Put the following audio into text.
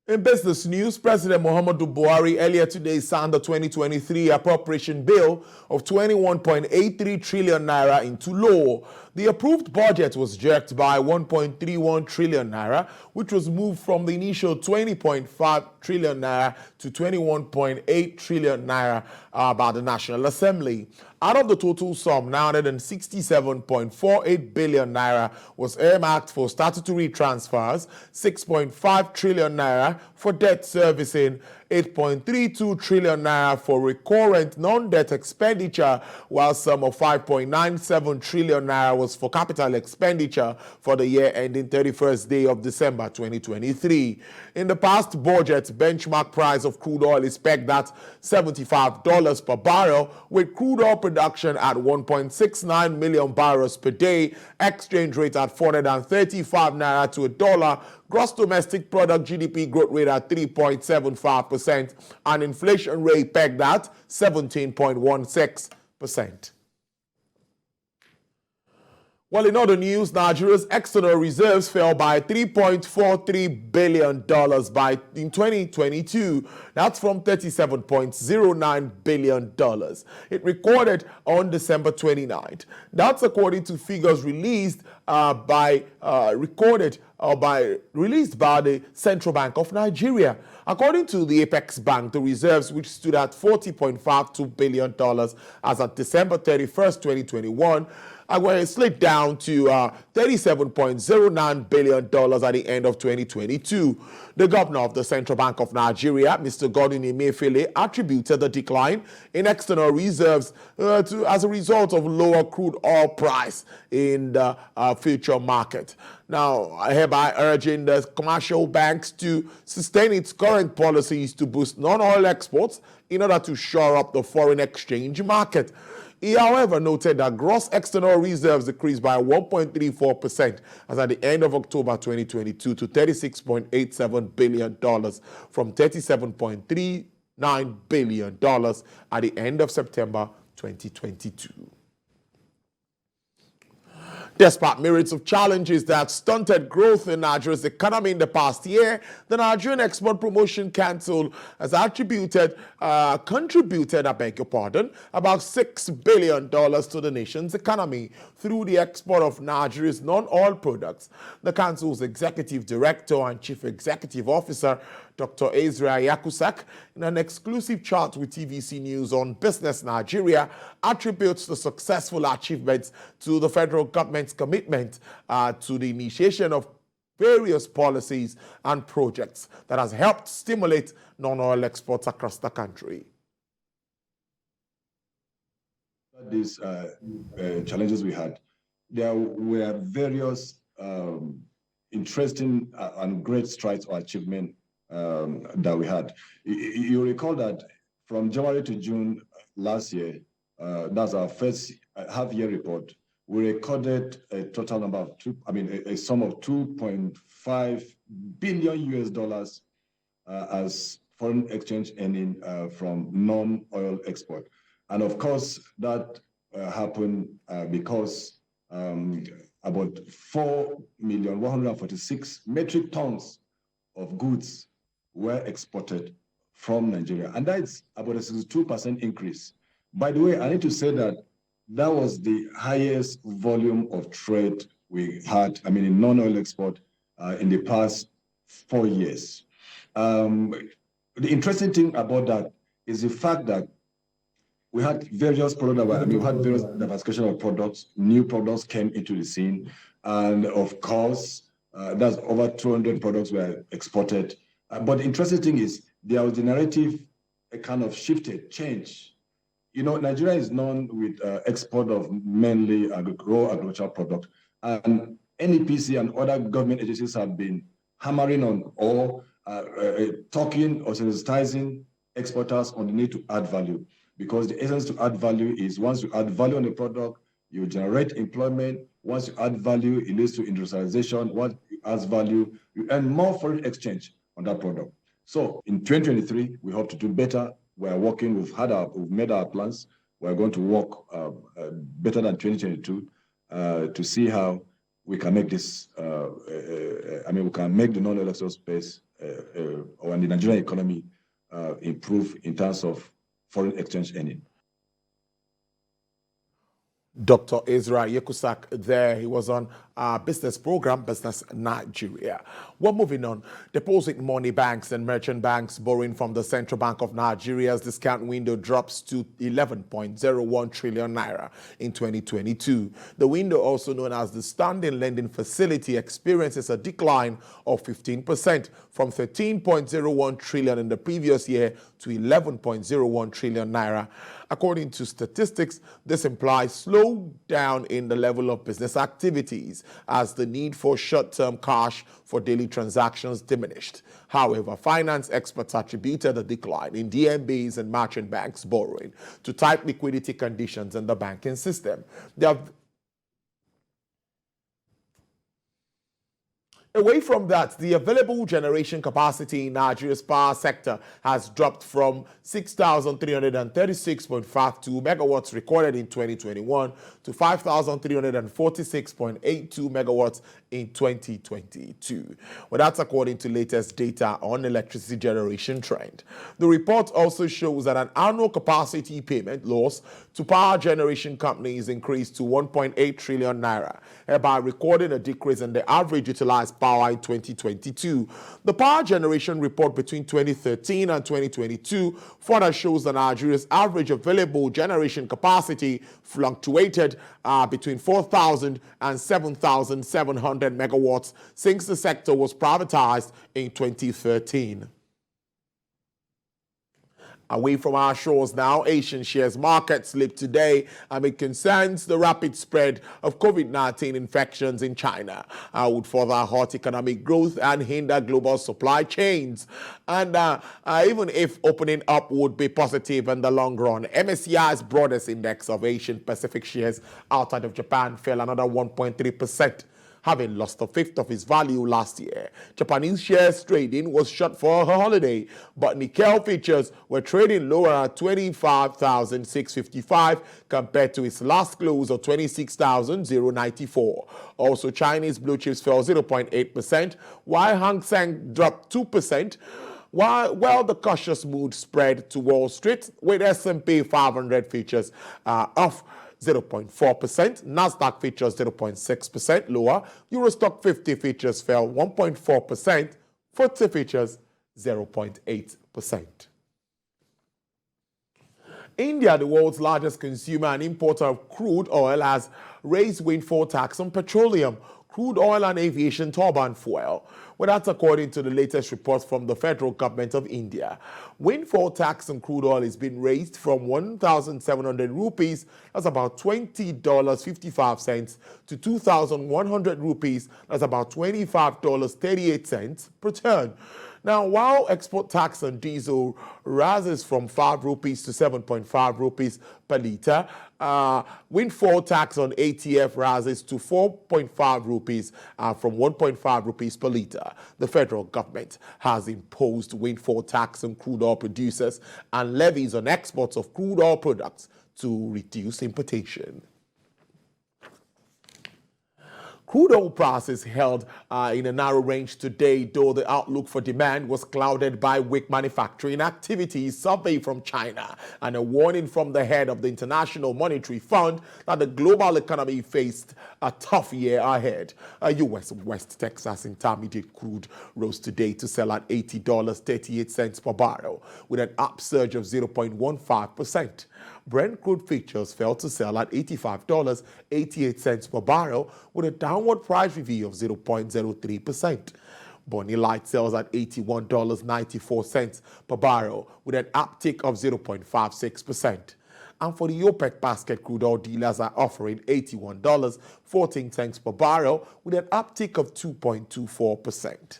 In business news, President Muhammadu Buhari earlier today signed the 2023 appropriation bill of 21.83 trillion naira into law. The approved budget was jerked by 1.31 trillion naira, which was moved from the initial 20.5 trillion naira to 21.8 trillion naira by the National Assembly. Out of the total sum, 967.48 billion naira was earmarked for statutory transfers, 6.5 trillion naira for debt servicing, 8.32 trillion naira for recurrent non-debt expenditure, while a sum of 5.97 trillion naira was for capital expenditure for the year ending 31st day of December 2023. In the past budget, benchmark price of crude oil is pegged at $75 per barrel, with crude oil production at 1.69 million barrels per day, exchange rate at 435 naira to a dollar, gross domestic product GDP growth rate at 3.75%, and inflation rate pegged at 17.16%. Well, in other news, Nigeria's external reserves fell by $3.43 billion in 2022. That's from $37.09 billion it recorded on December 29th. That's according to figures released by the Central Bank of Nigeria. According to the Apex Bank, the reserves, which stood at $40.52 billion as of December 31st, 2021, were slid down to $37.09 billion at the end of 2022. The governor of the Central Bank of Nigeria, Mr. Godwin Emefiele, attributed the decline in external reserves as a result of lower crude oil price in the future market. Now, hereby urging the commercial banks to sustain its current policies to boost non-oil exports in order to shore up the foreign exchange market. He, however, noted that gross external reserves decreased by 1.34% as at the end of October 2022 to $36.87 billion from $37.39 billion at the end of September 2022. Despite myriads of challenges that stunted growth in Nigeria's economy in the past year, the Nigerian Export Promotion Council has contributed about $6 billion to the nation's economy through the export of Nigeria's non-oil products. The council's executive director and chief executive officer, Dr. Ezra Yakusak, in an exclusive chat with TVC News on Business Nigeria, attributes the successful achievements to the federal government's commitment to the initiation of various policies and projects that has helped stimulate non-oil exports across the country. These challenges we had, there were various interesting and great strides or achievement that we had. You recall that from January to June last year, that's our first half-year report, we recorded a total number of a sum of $2.5 billion as foreign exchange earning from non-oil export. And of course, that happened because about 4,146 metric tons of goods were exported from Nigeria. And that's about a 62% increase. By the way, I need to say that that was the highest volume of trade we had, in non-oil export in the past 4 years. The interesting thing about that is the fact that we had various products, we had various diversification of products, new products came into the scene. And of course, that's over 200 products were exported. But the interesting thing is the narrative kind of shifted, changed. Nigeria is known with export of mainly raw agricultural product. And NEPC and other government agencies have been hammering on or talking or sensitizing exporters on the need to add value. Because the essence to add value is once you add value on a product, you generate employment. Once you add value, it leads to industrialization. Once you add value, you earn more foreign exchange on that product. So in 2023, we hope to do better. We are working, we've made our plans. We're going to work better than 2022 to see how we can make this, we can make the non-electoral space or the Nigerian economy improve in terms of foreign exchange earning. Dr. Ezra Yekusak there. He was on our business program, Business Nigeria. We're moving on. Deposit money banks and merchant banks borrowing from the Central Bank of Nigeria's discount window drops to 11.01 trillion naira in 2022. The window, also known as the standing lending facility, experiences a decline of 15% from 13.01 trillion in the previous year to 11.01 trillion naira. According to statistics, this implies slowdown in the level of business activities as the need for short-term cash for daily transactions diminished. However, finance experts attributed a decline in DMBs and merchant banks borrowing to tight liquidity conditions in the banking system. Away from that, the available generation capacity in Nigeria's power sector has dropped from 6,336.52 megawatts recorded in 2021 to 5,346.82 megawatts in 2022. Well, that's according to latest data on electricity generation trend. The report also shows that an annual capacity payment loss to power generation companies increased to 1.8 trillion naira, thereby recording a decrease in the average utilized power in 2022. The power generation report between 2013 and 2022 further shows that Nigeria's average available generation capacity fluctuated between 4,000 and 7,700 megawatts since the sector was privatized in 2013. Away from our shores now, Asian shares markets slipped today amid concerns the rapid spread of COVID-19 infections in China would further hurt economic growth and hinder global supply chains. And even if opening up would be positive in the long run, MSCI's broadest index of Asian Pacific shares outside of Japan fell another 1.3%. Having lost a fifth of its value last year. Japanese shares trading was shut for a holiday, but Nikkei futures were trading lower at 25,655 compared to its last close of 26,094. Also, Chinese blue chips fell 0.8%, while Hang Seng dropped 2%. While the cautious mood spread to Wall Street, with S&P 500 futures off 0.4%, Nasdaq features 0.6% lower, Eurostock 50 features fell 1.4%, FTSE features 0.8%. India, the world's largest consumer and importer of crude oil, has raised windfall tax on petroleum, crude oil and aviation turbine fuel. Well, that's according to the latest reports from the federal government of India. Windfall tax on crude oil has been raised from 1,700 rupees, that's about $20.55, to 2,100 rupees, that's about $25.38 per ton. Now, while export tax on diesel rises from 5 rupees to 7.5 rupees per litre, windfall tax on ATF rises to 4.5 rupees from 1.5 rupees per litre. The federal government has imposed windfall tax on crude oil producers and levies on exports of crude oil products to reduce importation. Crude oil prices held in a narrow range today, though the outlook for demand was clouded by weak manufacturing activities, survey from China, and a warning from the head of the International Monetary Fund that the global economy faced a tough year ahead. U.S. West Texas Intermediate crude rose today to sell at $80.38 per barrel, with an upsurge of 0.15%. Brent crude futures fell to sell at $85.88 per barrel, with a downward price review of 0.03%. Bonny Light sells at $81.94 per barrel, with an uptick of 0.56%. And for the OPEC basket, crude oil dealers are offering $81.14 per barrel, with an uptick of 2.24%.